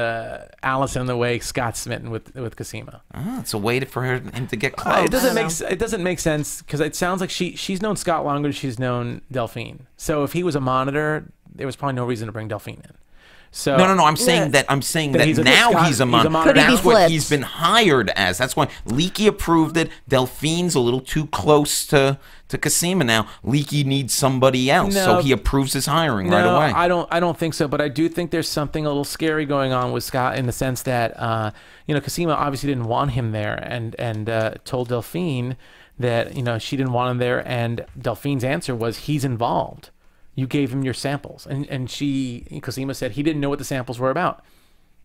Alison the way Scott's smitten with Cosima. It's a way for him to get close. It doesn't make sense because it sounds like she's known Scott longer than she's known Delphine. So if he was a monitor, there was probably no reason to bring Delphine in. So No. I'm saying that now he's a monitor. Could he be That's what flipped? he's been hired as. That's why Leaky approved it. Delphine's a little too close to Cosima now. Leaky needs somebody else, so he approves his hiring right away. I don't think so, but I do think there's something a little scary going on with Scott in the sense that Cosima obviously didn't want him there and told Delphine that she didn't want him there, and Delphine's answer was he's involved. You gave him your samples. And Cosima said he didn't know what the samples were about.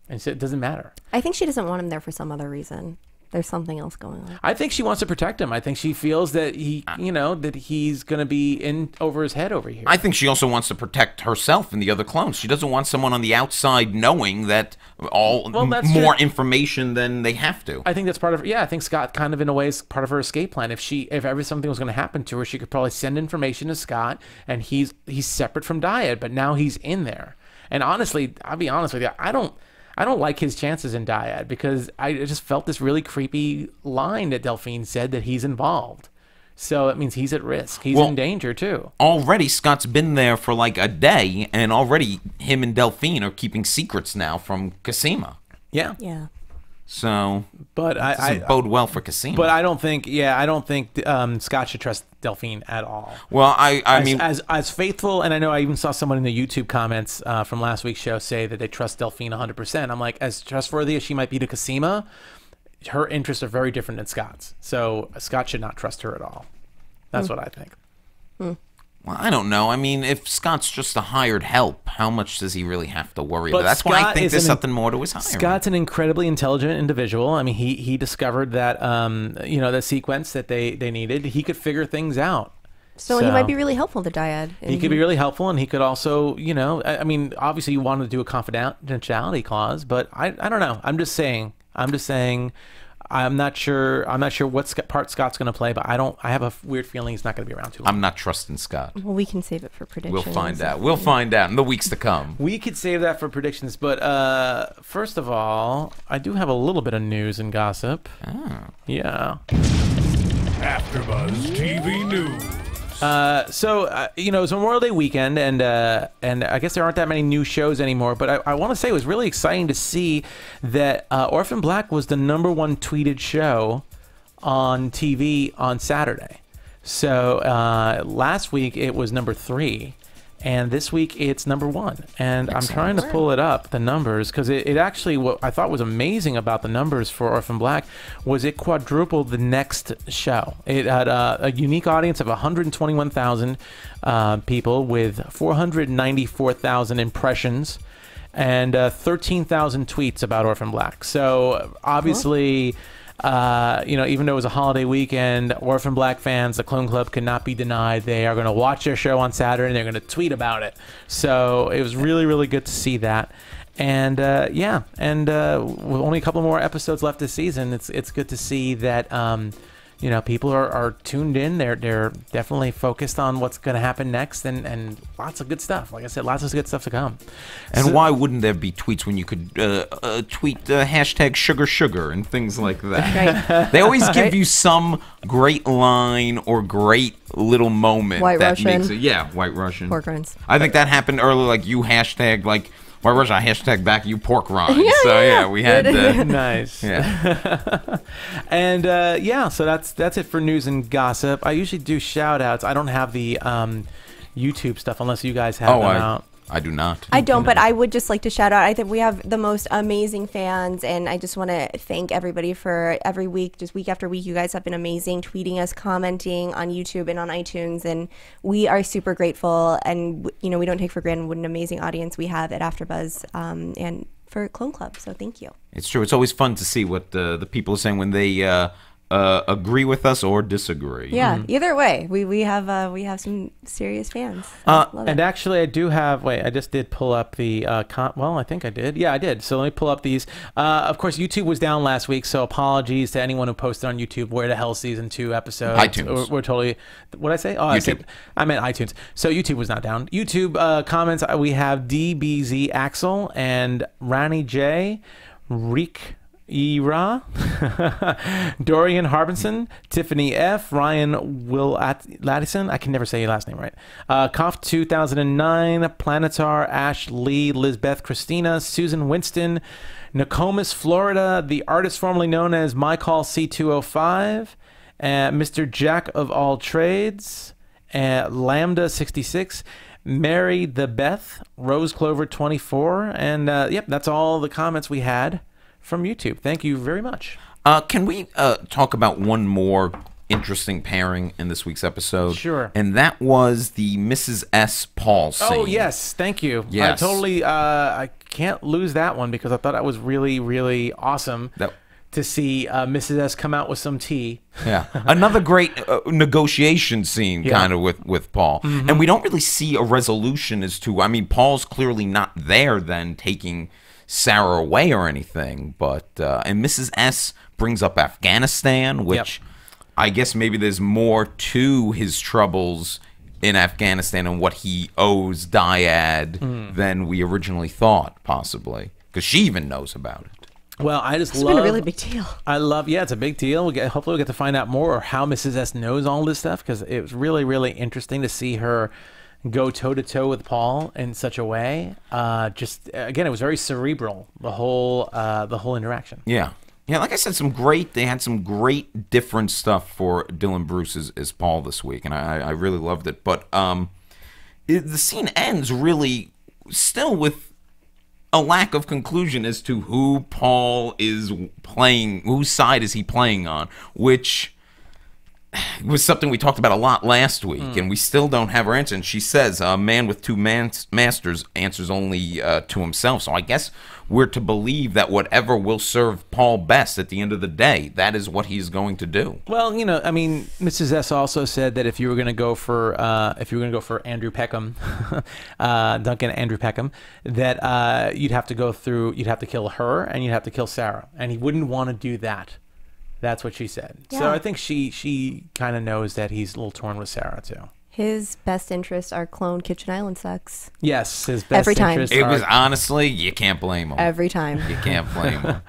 And she said, it doesn't matter. I think she doesn't want him there for some other reason. There's something else going on. I think she wants to protect him. I think she feels that that he's going to be in over his head over here. I think she also wants to protect herself and the other clones. She doesn't want someone on the outside knowing that more information than they have to. I think that's part of I think Scott kind of in a way is part of her escape plan. If ever something was going to happen to her, she could probably send information to Scott, and he's separate from Dyad, but now he's in there. And honestly, I'll be honest with you, I don't like his chances in Dyad because I just felt this really creepy line that Delphine said that he's involved. So it means he's at risk. He's in danger too. Already Scott's been there for like a day, and already him and Delphine are keeping secrets now from Cosima. Yeah. Yeah. So, but it doesn't bode well for Cosima. But I don't think Scott should trust Delphine at all. Well, I mean, as faithful, and I know I even saw someone in the YouTube comments from last week's show say that they trust Delphine 100%. I'm like, as trustworthy as she might be to Cosima, her interests are very different than Scott's. So Scott should not trust her at all. That's what I think. Well, I don't know. I mean, if Scott's just a hired help, how much does he really have to worry about? That's why I think there's something more to his hiring. Scott's an incredibly intelligent individual. I mean, he discovered that the sequence that they needed. He could figure things out. So he might be really helpful to Dyad. He could be really helpful, and he could also, I mean, obviously you wanted to do a confidentiality clause, but I don't know. I'm just saying. I'm not sure what part Scott's going to play, but I have a weird feeling he's not going to be around too long. I'm not trusting Scott. Well, we can save it for predictions. We'll find out. We'll find out in the weeks to come. We could save that for predictions, but first of all, I do have a little bit of news and gossip. Oh. Yeah. AfterBuzz TV News. It's Memorial Day weekend, and I guess there aren't that many new shows anymore, but I want to say it was really exciting to see that Orphan Black was the #1 tweeted show on TV on Saturday. So last week it was #3, and this week it's #1. And I'm trying to pull it up, the numbers, because it actually, what I thought was amazing about the numbers for Orphan Black was it quadrupled the next show. It had a unique audience of 121,000 people with 494,000 impressions and 13,000 tweets about Orphan Black. So obviously... even though it was a holiday weekend, Orphan Black fans, the Clone Club, cannot be denied. They are going to watch their show on Saturday, and they're going to tweet about it. So it was really, really good to see that. And with only a couple more episodes left this season, it's good to see that people are tuned in. They're definitely focused on what's going to happen next, and lots of good stuff. Like I said, lots of good stuff to come. And why wouldn't there be tweets when you could tweet hashtag sugar and things like that? Right. They always give you some great line or great little moment White that Russian. makes it. Yeah, White Russian. Pork rinds. I think that happened earlier. Like you hashtag White Russian, I hashtag back you pork rinds. We had nice. Yeah. And so that's it for news and gossip. I usually do shout outs. I don't have the YouTube stuff unless you guys have them out. I do not. I don't, but I would just like to shout out. I think we have the most amazing fans, and I just want to thank everybody for every week, just week after week. You guys have been amazing, tweeting us, commenting on YouTube and on iTunes, and we are super grateful. And we don't take for granted what an amazing audience we have at AfterBuzz and for Clone Club. So thank you. It's true. It's always fun to see what the people are saying when they agree with us or disagree. Yeah, either way, we have some serious fans. Love And it. actually, I do have. Wait, I just did pull up the. Well, I think I did. Yeah, I did. So let me pull up these. Of course, YouTube was down last week, so apologies to anyone who posted on YouTube. Where the hell season 2 episodes? iTunes. We're totally. What did I say? Oh, YouTube. I meant iTunes. So YouTube was not down. YouTube comments. We have DBZ Axel and Rani J, Reek Ira, Dorian Harbinson, Tiffany F, Ryan Will Ladison. I can never say your last name right. Koff 2009, Planetar, Ash Lee, Lizbeth Christina, Susan Winston, Nokomis, Florida, the artist formerly known as My Call C205, Mr. Jack of All Trades, Lambda 66. Mary the Beth, Rose Clover 24, and yep, that's all the comments we had from YouTube. Thank you very much. Can we talk about one more interesting pairing in this week's episode? Sure. And that was the Mrs. S. Paul scene. Oh yes, thank you. Yes. I totally. I can't lose that one because I thought that was really, really awesome. To see Mrs. S come out with some tea. Yeah, another great negotiation scene, kind of with Paul, and we don't really see a resolution as to. I mean, Paul's clearly not there then taking Sarah away or anything, but and Mrs. S brings up Afghanistan, which I guess maybe there's more to his troubles in Afghanistan and what he owes Dyad than we originally thought, possibly, because she even knows about it. Well, I just It's love. been a really big deal. I love. Yeah, it's a big deal. Hopefully, we'll get to find out more, or how Mrs. S knows all this stuff, because it was really, really interesting to see her go toe to toe with Paul in such a way. Just again, it was very cerebral. The whole interaction. Yeah. Yeah, like I said, they had some great different stuff for Dylan Bruce as Paul this week, and I really loved it. But the scene ends really still with a lack of conclusion as to who Paul is playing, whose side is he playing on, which was something we talked about a lot last week, and we still don't have her answer. And she says, a man with two masters answers only to himself. So I guess we're to believe that whatever will serve Paul best at the end of the day, that is what he's going to do. Well, you know, I mean, Mrs. S also said that if you were going to go for Andrew Peckham, Duncan Andrew Peckham, that you'd have to kill her and you'd have to kill Sarah, and he wouldn't want to do that. That's what she said. Yeah. So I think she kind of knows that he's a little torn with Sarah too. His best interests are clone Kitchen Island sex. Yes, his best Every time. interests It are- was honestly, you can't blame him. Every time. You can't blame him.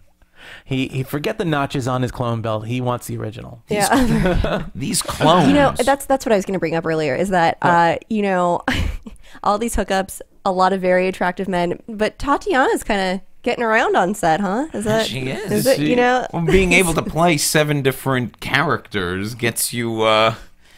He forget the notches on his clone belt. He wants the original. Yeah. These clones. You know, that's what I was going to bring up earlier, is that, you know, all these hookups, a lot of very attractive men, but Tatiana's kind of getting around on set, huh? Is that She is. Is it, you know? Well, being able to play 7 different characters gets you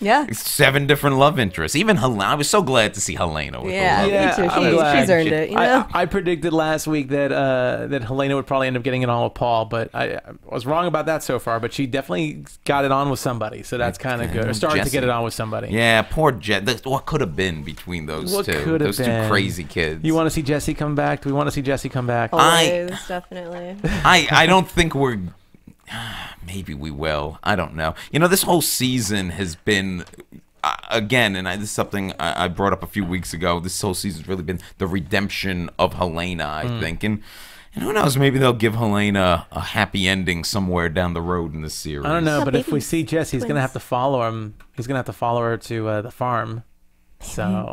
Yeah. 7 different love interests. Even Helena. I was so glad to see Helena with Yeah, the love. me too. I'm glad. She's earned it, you know? I predicted last week that that Helena would probably end up getting it on with Paul, but I was wrong about that so far. But she definitely got it on with somebody, so that's kind of good. Or started to Jesse. get it on with somebody. Yeah, poor Jet. What could have been between those What two? could have Those two been? crazy kids. You want to see Jesse come back? Do we want to see Jesse come back? Always, definitely. I don't think we're. Maybe we will. I don't know. You know, this whole season has been. Again, and this is something I brought up a few weeks ago. This whole season's really been the redemption of Helena, I think. And who knows, maybe they'll give Helena a happy ending somewhere down the road in this series. I don't know, Yeah, but if we babies, see Jesse, he's going to have to twins. follow him. He's going to have to follow her to the farm. So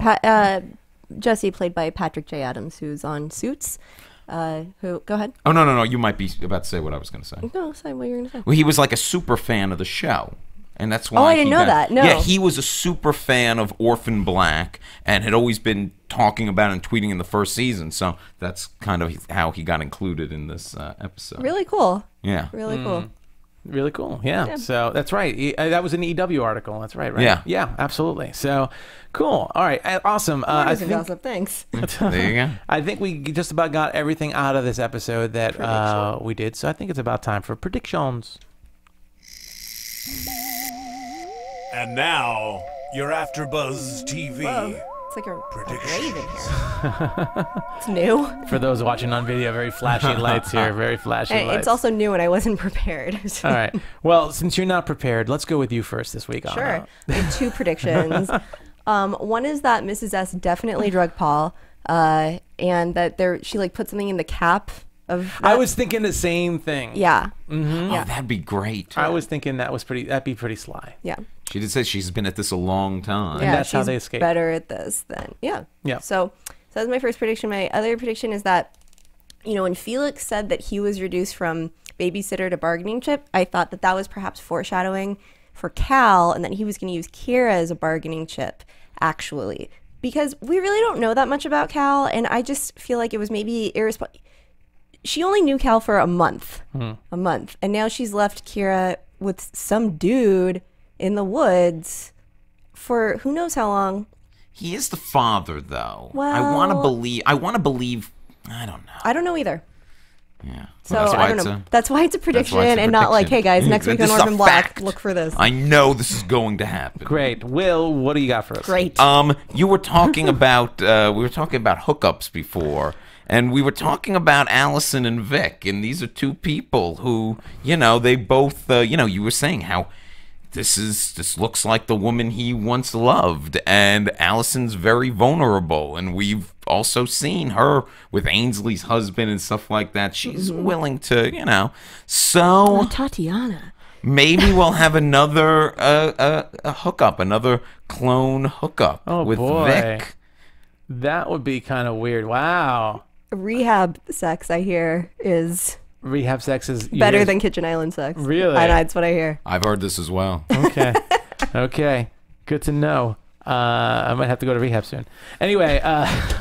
Jesse, played by Patrick J. Adams, who's on Suits. Go ahead. Oh, no. You might be about to say what I was going to say. No, say what you're going to say. Well, he was like a super fan of the show. And that's why Oh, I didn't know that. No. Yeah, he was a super fan of Orphan Black and had always been talking about and tweeting in the first season. So that's kind of how he got included in this episode. Really cool. Yeah. Really cool. really cool. Yeah. Yeah. So that's right. That was an EW article. That's right. Right. Yeah. Yeah. Absolutely. So cool. All right. Awesome. I think. Gossip. Thanks. There you go. I think we just about got everything out of this episode that Prediction. we did. So I think it's about time for predictions. And now, your AfterBuzz TV It's like a raven here. It's new. For those watching on video, very flashy lights here. Very flashy And lights. it's also new and I wasn't prepared. All right. Well, since you're not prepared, let's go with you first this week. Sure. Anna. I have 2 predictions. One is that Mrs. S definitely drugged Paul, and that she like put something in the cap of. I was thinking the same thing. Yeah. Oh, that'd be great. I was thinking that'd be pretty sly. Yeah. She did say she's been at this a long time. Yeah, that's how she's they escape. better at this than Yeah. So that was my first prediction. My other prediction is that, when Felix said that he was reduced from babysitter to bargaining chip, I thought that was perhaps foreshadowing for Cal, and that he was going to use Kira as a bargaining chip, actually, because we really don't know that much about Cal, and I just feel like it was maybe irresponsible. She only knew Cal for a month, and now she's left Kira with some dude in the woods for who knows how long. He is the father, though. Well, I want to believe. I don't know. I don't know either. Yeah. So That's why I don't it's know. That's why it's a prediction a and not like, prediction. hey guys, next week on This is a Orphan Black, fact. look for this. I know this is going to happen. Great. Will, what do you got for us? Great. You were talking about hookups before, and we were talking about Alison and Vic, and these are 2 people who, they both, you were saying how this looks like the woman he once loved, and Alison's very vulnerable, and we've also seen her with Ainsley's husband and stuff like that. She's willing to, so Tatiana. maybe we'll have another a hookup, another clone hookup with boy. Vic. That would be kind of weird. Wow. Rehab sex, I hear, is Rehab sex is better than Kitchen Island sex. Really? That's what I hear. I've heard this as well. Okay. Okay. Good to know. I might have to go to rehab soon. Anyway,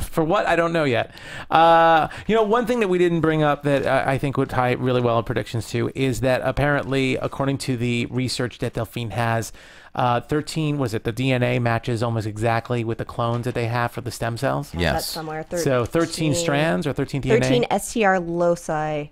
for what? I don't know yet. One thing that we didn't bring up that I think would tie really well in predictions too is that apparently, according to the research that Delphine has, 13, the DNA matches almost exactly with the clones that they have for the stem cells? Yes. That's somewhere. So 13 strands or 13 DNA? 13 STR loci.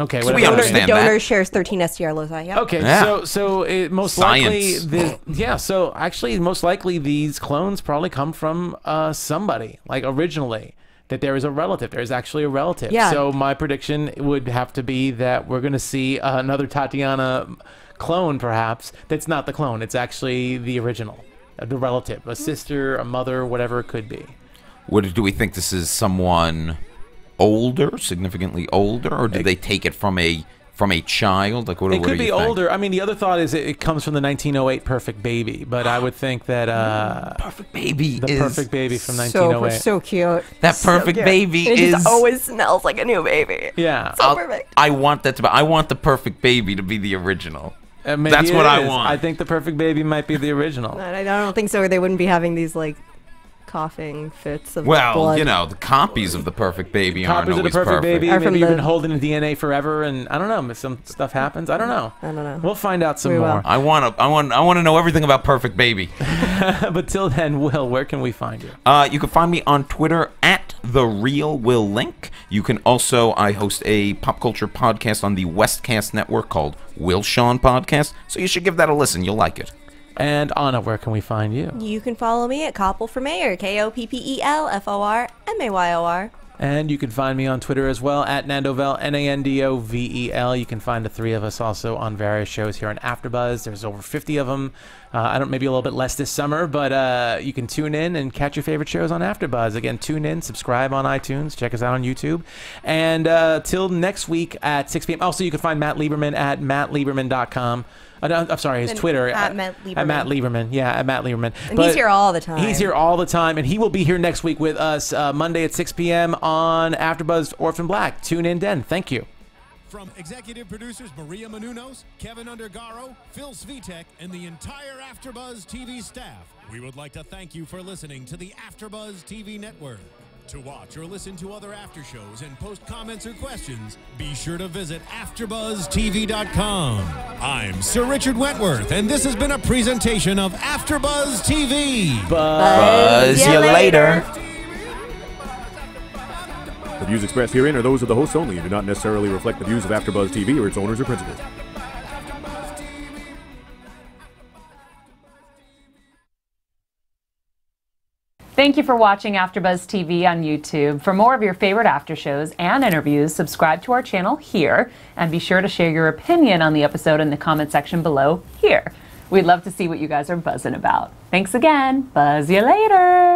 Okay, So we whatever. understand The donor that. shares 13 STR loci. Yep. Okay, Yeah. so it most Science. likely, so actually, most likely these clones probably come from somebody, like originally, that there is a relative. There is actually a relative. Yeah. So my prediction would have to be that we're going to see another Tatiana clone, perhaps. That's not the clone. It's actually the original, the relative, a sister, a mother, whatever it could be. Do we think this is someone older, significantly older, or do they take it from a child? Like, what It do could you be think? older. I mean, the other thought is it comes from the 1908 Perfect Baby, but I would think that Perfect Baby the is Perfect Baby from So 1908. cute. that So Perfect cute. Baby And it is just always smells like a new baby. Yeah. So perfect. I want that to be. I want the Perfect Baby to be the original. Maybe That's it what I is. want. I think the Perfect Baby might be the original. I don't think so. Or they wouldn't be having these like coughing fits of Well, blood. the copies of the Perfect Baby aren't Copies of the always Perfect Baby. Are from Maybe you've the- been holding the DNA forever, and I don't know. Some stuff happens. I don't know. I don't know. We'll find out some We will. more. I want to know everything about Perfect Baby. But till then, Will, where can we find you? You can find me on Twitter at @TheRealWillLink. You can also, I host a pop culture podcast on the Westcast Network called Will Sean Podcast, so you should give that a listen. You'll like it. And Anna, where can we find you? You can follow me at Koppel for Mayor, KOPPELFORMAYOR. And you can find me on Twitter as well at Nandovel, Nandovel. You can find the 3 of us also on various shows here on AfterBuzz. There's over 50 of them. Maybe a little bit less this summer, but you can tune in and catch your favorite shows on AfterBuzz. Again, tune in, subscribe on iTunes, check us out on YouTube. And till next week at 6 p.m. Also, you can find Matt Lieberman at mattlieberman.com. I'm sorry, his And Twitter. at Matt Lieberman. At Matt Lieberman. Yeah, at Matt Lieberman. And he's here all the time. He's here all the time, and he will be here next week with us Monday at 6 p.m. on AfterBuzz Orphan Black. Tune in then. Thank you. From executive producers Maria Menounos, Kevin Undergaro, Phil Svitek, and the entire AfterBuzz TV staff, we would like to thank you for listening to the AfterBuzz TV network. To watch or listen to other after shows and post comments or questions, be sure to visit AfterBuzzTV.com. I'm Sir Richard Wentworth, and this has been a presentation of AfterBuzz TV. Buzz you later. The views expressed herein are those of the hosts only and do not necessarily reflect the views of AfterBuzz TV or its owners or principals. Thank you for watching AfterBuzz TV on YouTube. For more of your favorite after shows and interviews, subscribe to our channel here, and be sure to share your opinion on the episode in the comment section below here. We'd love to see what you guys are buzzing about. Thanks again. Buzz you later.